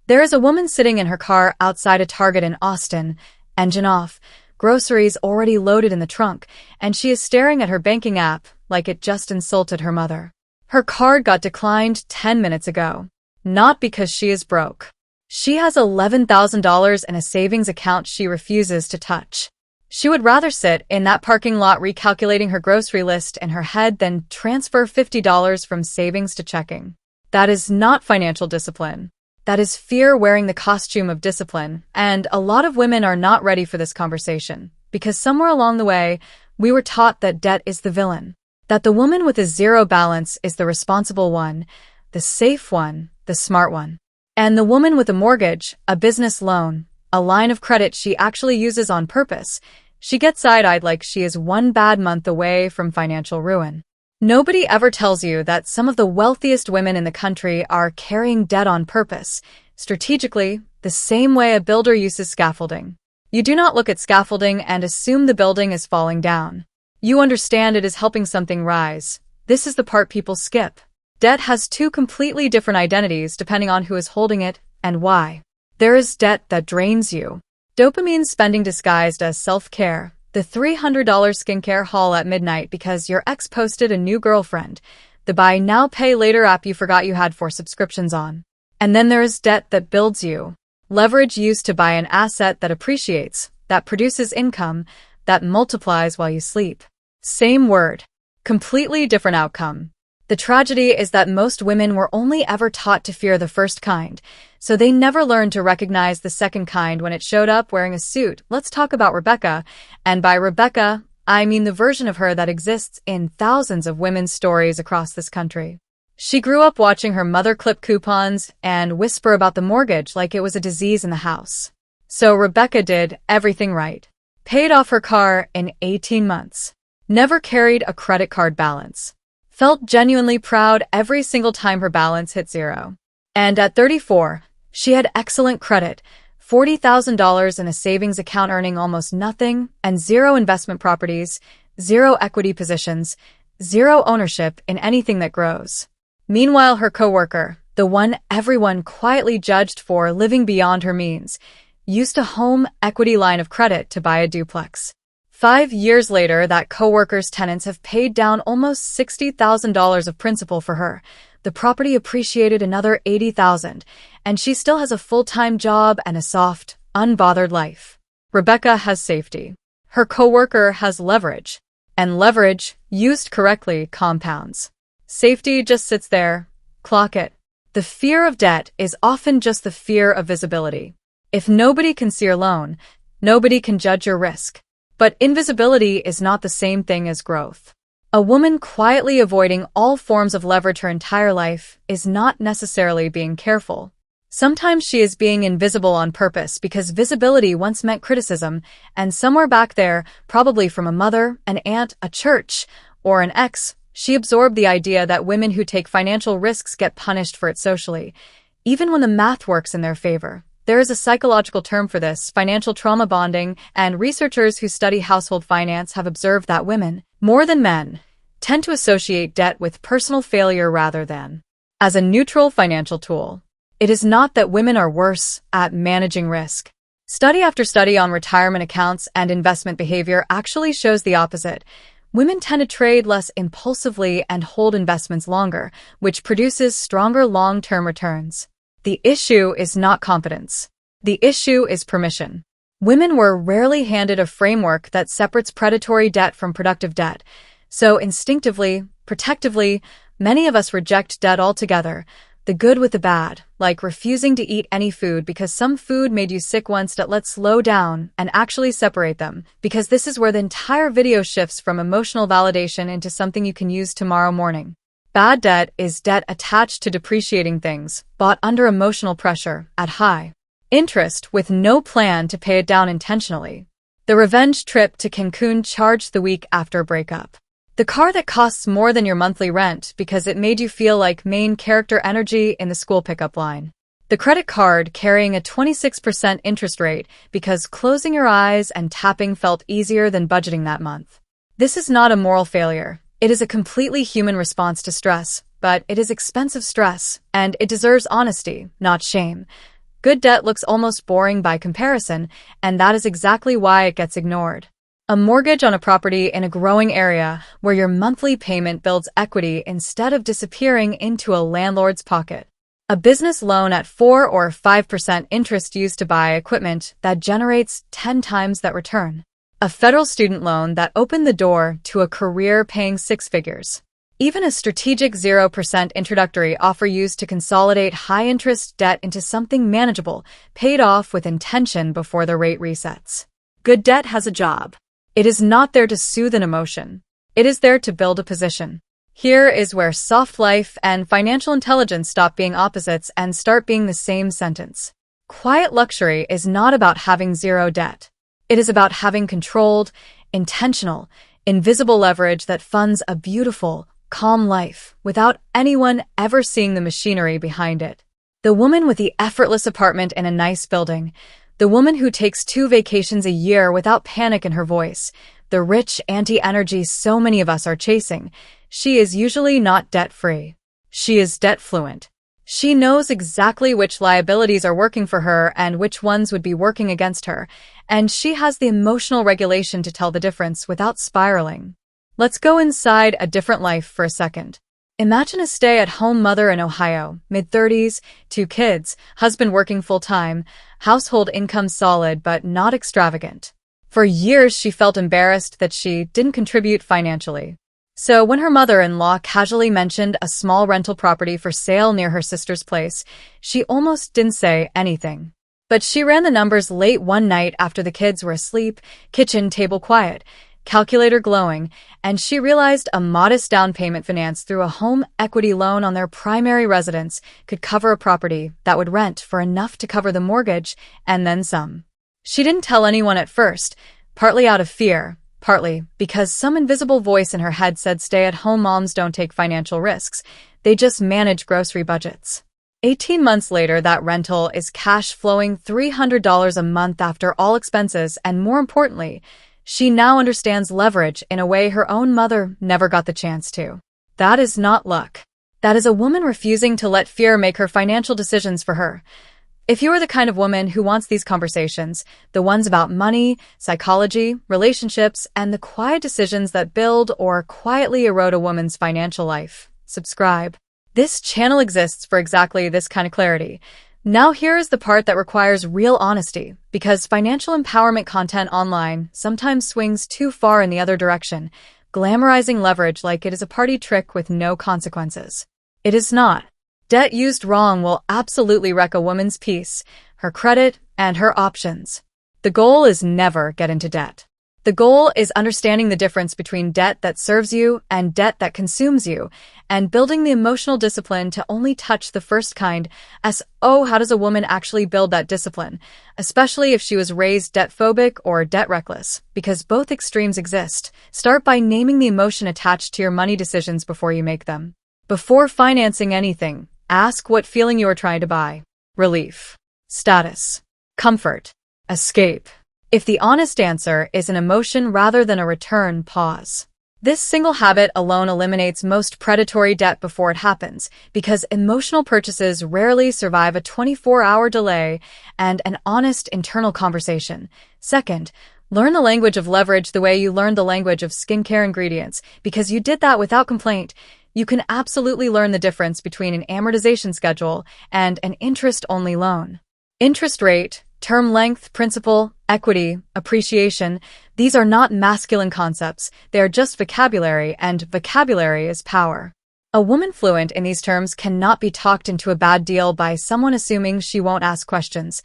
There is a woman sitting in her car outside a Target in Austin, engine off, groceries already loaded in the trunk, and she is staring at her banking app like it just insulted her mother. Her card got declined 10 minutes ago. Not because she is broke. She has $11,000 in a savings account she refuses to touch. She would rather sit in that parking lot recalculating her grocery list in her head than transfer $50 from savings to checking. That is not financial discipline. That is fear wearing the costume of discipline, and a lot of women are not ready for this conversation, because somewhere along the way, we were taught that debt is the villain, that the woman with a zero balance is the responsible one, the safe one, the smart one. And the woman with a mortgage, a business loan, a line of credit she actually uses on purpose, she gets side-eyed like she is one bad month away from financial ruin. Nobody ever tells you that some of the wealthiest women in the country are carrying debt on purpose, strategically, the same way a builder uses scaffolding. You do not look at scaffolding and assume the building is falling down. You understand it is helping something rise. This is the part people skip. Debt has two completely different identities depending on who is holding it and why. There is debt that drains you. Dopamine spending disguised as self-care. The $300 skincare haul at midnight because your ex posted a new girlfriend. The buy now pay later app you forgot you had 4 subscriptions on. And then there is debt that builds you. Leverage used to buy an asset that appreciates, that produces income, that multiplies while you sleep. Same word. Completely different outcome. The tragedy is that most women were only ever taught to fear the first kind, so they never learned to recognize the second kind when it showed up wearing a suit. Let's talk about Rebecca, and by Rebecca, I mean the version of her that exists in thousands of women's stories across this country. She grew up watching her mother clip coupons and whisper about the mortgage like it was a disease in the house. So Rebecca did everything right. Paid off her car in 18 months. Never carried a credit card balance. Felt genuinely proud every single time her balance hit zero. And at 34, she had excellent credit, $40,000 in a savings account earning almost nothing, and 0 investment properties, 0 equity positions, 0 ownership in anything that grows. Meanwhile, her coworker, the one everyone quietly judged for living beyond her means, used a home equity line of credit to buy a duplex. 5 years later, that coworker's tenants have paid down almost $60,000 of principal for her. The property appreciated another $80,000, and she still has a full-time job and a soft, unbothered life. Rebecca has safety. Her coworker has leverage. And leverage, used correctly, compounds. Safety just sits there. Clock it. The fear of debt is often just the fear of visibility. If nobody can see your loan, nobody can judge your risk. But invisibility is not the same thing as growth. A woman quietly avoiding all forms of leverage her entire life is not necessarily being careful. Sometimes she is being invisible on purpose because visibility once meant criticism, and somewhere back there, probably from a mother, an aunt, a church, or an ex, she absorbed the idea that women who take financial risks get punished for it socially, even when the math works in their favor. There is a psychological term for this, financial trauma bonding, and researchers who study household finance have observed that women, more than men, tend to associate debt with personal failure rather than as a neutral financial tool. It is not that women are worse at managing risk. Study after study on retirement accounts and investment behavior actually shows the opposite. Women tend to trade less impulsively and hold investments longer, which produces stronger long-term returns. The issue is not competence. The issue is permission. Women were rarely handed a framework that separates predatory debt from productive debt. So instinctively, protectively, many of us reject debt altogether, the good with the bad, like refusing to eat any food because some food made you sick once. Let's slow down and actually separate them, because this is where the entire video shifts from emotional validation into something you can use tomorrow morning. Bad debt is debt attached to depreciating things, bought under emotional pressure, at high interest with no plan to pay it down intentionally. The revenge trip to Cancun charged the week after a breakup. The car that costs more than your monthly rent because it made you feel like main character energy in the school pickup line. The credit card carrying a 26% interest rate because closing your eyes and tapping felt easier than budgeting that month. This is not a moral failure. It is a completely human response to stress, but it is expensive stress, and it deserves honesty, not shame. Good debt looks almost boring by comparison, and that is exactly why it gets ignored. A mortgage on a property in a growing area where your monthly payment builds equity instead of disappearing into a landlord's pocket. A business loan at 4 or 5% interest used to buy equipment that generates 10 times that return. A federal student loan that opened the door to a career paying 6 figures. Even a strategic 0% introductory offer used to consolidate high-interest debt into something manageable, paid off with intention before the rate resets. Good debt has a job. It is not there to soothe an emotion. It is there to build a position. Here is where soft life and financial intelligence stop being opposites and start being the same sentence. Quiet luxury is not about having zero debt. It is about having controlled, intentional, invisible leverage that funds a beautiful, calm life without anyone ever seeing the machinery behind it. The woman with the effortless apartment in a nice building. The woman who takes 2 vacations a year without panic in her voice. The rich anti-energy so many of us are chasing. She is usually not debt-free. She is debt-fluent. She knows exactly which liabilities are working for her and which ones would be working against her, and she has the emotional regulation to tell the difference without spiraling. Let's go inside a different life for a second. Imagine a stay-at-home mother in Ohio, mid-30s, 2 kids, husband working full-time, household income solid but not extravagant. For years she felt embarrassed that she didn't contribute financially. So when her mother-in-law casually mentioned a small rental property for sale near her sister's place, she almost didn't say anything. But she ran the numbers late one night after the kids were asleep, kitchen table quiet, calculator glowing, and she realized a modest down payment finance through a home equity loan on their primary residence could cover a property that would rent for enough to cover the mortgage and then some. She didn't tell anyone at first, partly out of fear, partly because some invisible voice in her head said stay-at-home moms don't take financial risks, they just manage grocery budgets. 18 months later, that rental is cash flowing $300 a month after all expenses, and more importantly, she now understands leverage in a way her own mother never got the chance to. That is not luck. That is a woman refusing to let fear make her financial decisions for her. If you are the kind of woman who wants these conversations, the ones about money, psychology, relationships, and the quiet decisions that build or quietly erode a woman's financial life, subscribe. This channel exists for exactly this kind of clarity. Now here is the part that requires real honesty, because financial empowerment content online sometimes swings too far in the other direction, glamorizing leverage like it is a party trick with no consequences. It is not. Debt used wrong will absolutely wreck a woman's peace, her credit, and her options. The goal is never get into debt. The goal is understanding the difference between debt that serves you and debt that consumes you, and building the emotional discipline to only touch the first kind. How does a woman actually build that discipline, especially if she was raised debt-phobic or debt-reckless, because both extremes exist. Start by naming the emotion attached to your money decisions before you make them. Before financing anything, ask what feeling you are trying to buy. Relief, status, comfort, escape. If the honest answer is an emotion rather than a return, pause. This single habit alone eliminates most predatory debt before it happens, because emotional purchases rarely survive a 24-hour delay and an honest internal conversation. Second, learn the language of leverage the way you learned the language of skincare ingredients, because you did that without complaint. You can absolutely learn the difference between an amortization schedule and an interest-only loan. Interest rate, term length, principal, equity, appreciation, these are not masculine concepts, they are just vocabulary, and vocabulary is power. A woman fluent in these terms cannot be talked into a bad deal by someone assuming she won't ask questions.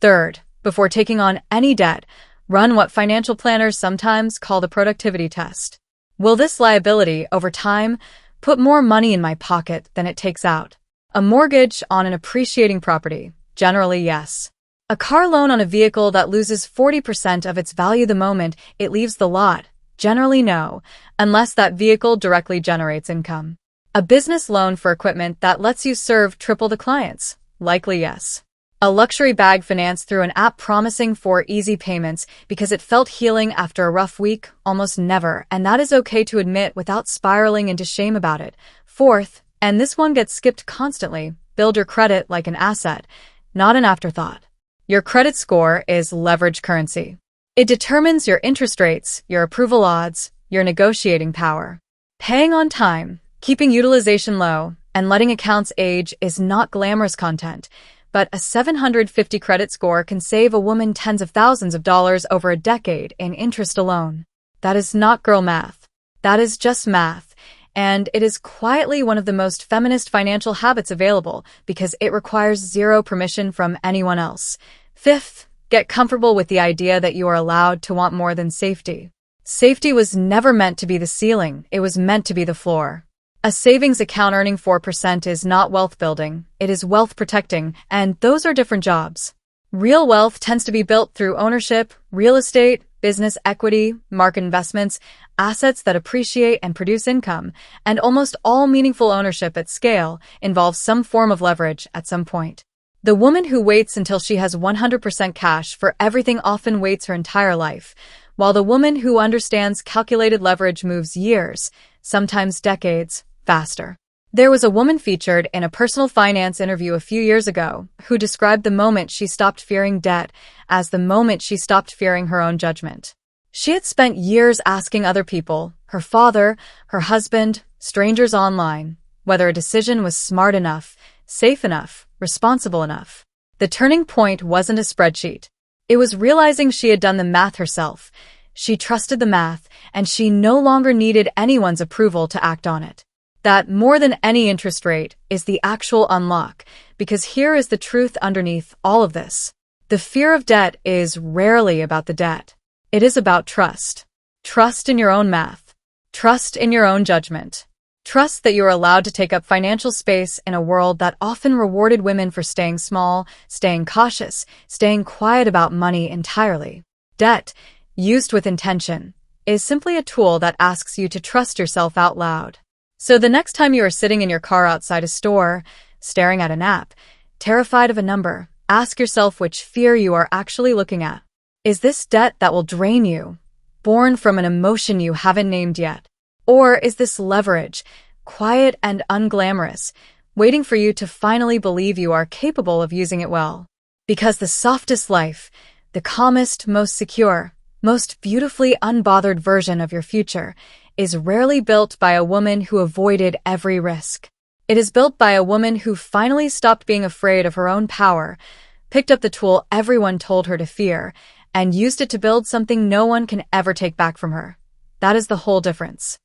Third, before taking on any debt, run what financial planners sometimes call the productivity test. Will this liability, over time, put more money in my pocket than it takes out? A mortgage on an appreciating property? Generally, yes. A car loan on a vehicle that loses 40% of its value the moment it leaves the lot? Generally, no, unless that vehicle directly generates income. A business loan for equipment that lets you serve triple the clients? Likely, yes. A luxury bag financed through an app promising for easy payments because it felt healing after a rough week? Almost never, and that is okay to admit without spiraling into shame about it. Fourth, and this one gets skipped constantly, build your credit like an asset. not an afterthought. Your credit score is leverage currency. It determines your interest rates, your approval odds, your negotiating power. Paying on time, keeping utilization low, and letting accounts age is not glamorous content, but a 750 credit score can save a woman tens of thousands of dollars over a decade in interest alone. That is not girl math. That is just math, and it is quietly one of the most feminist financial habits available because it requires zero permission from anyone else. Fifth, get comfortable with the idea that you are allowed to want more than safety. Safety was never meant to be the ceiling, it was meant to be the floor. A savings account earning 4% is not wealth building, it is wealth protecting, and those are different jobs. Real wealth tends to be built through ownership, real estate, business equity, market investments, assets that appreciate and produce income, and almost all meaningful ownership at scale involves some form of leverage at some point. The woman who waits until she has 100% cash for everything often waits her entire life, while the woman who understands calculated leverage moves years, sometimes decades, faster. There was a woman featured in a personal finance interview a few years ago who described the moment she stopped fearing debt as the moment she stopped fearing her own judgment. She had spent years asking other people, her father, her husband, strangers online, whether a decision was smart enough, safe enough, responsible enough. The turning point wasn't a spreadsheet. It was realizing she had done the math herself. She trusted the math, and she no longer needed anyone's approval to act on it. That, more than any interest rate, is the actual unlock, because here is the truth underneath all of this. The fear of debt is rarely about the debt. It is about trust. Trust in your own math. Trust in your own judgment. Trust that you are allowed to take up financial space in a world that often rewarded women for staying small, staying cautious, staying quiet about money entirely. Debt, used with intention, is simply a tool that asks you to trust yourself out loud. So the next time you are sitting in your car outside a store, staring at an app, terrified of a number, ask yourself which fear you are actually looking at. Is this debt that will drain you, born from an emotion you haven't named yet? Or is this leverage, quiet and unglamorous, waiting for you to finally believe you are capable of using it well? Because the softest life, the calmest, most secure, most beautifully unbothered version of your future is rarely built by a woman who avoided every risk. It is built by a woman who finally stopped being afraid of her own power, picked up the tool everyone told her to fear, and used it to build something no one can ever take back from her. That is the whole difference.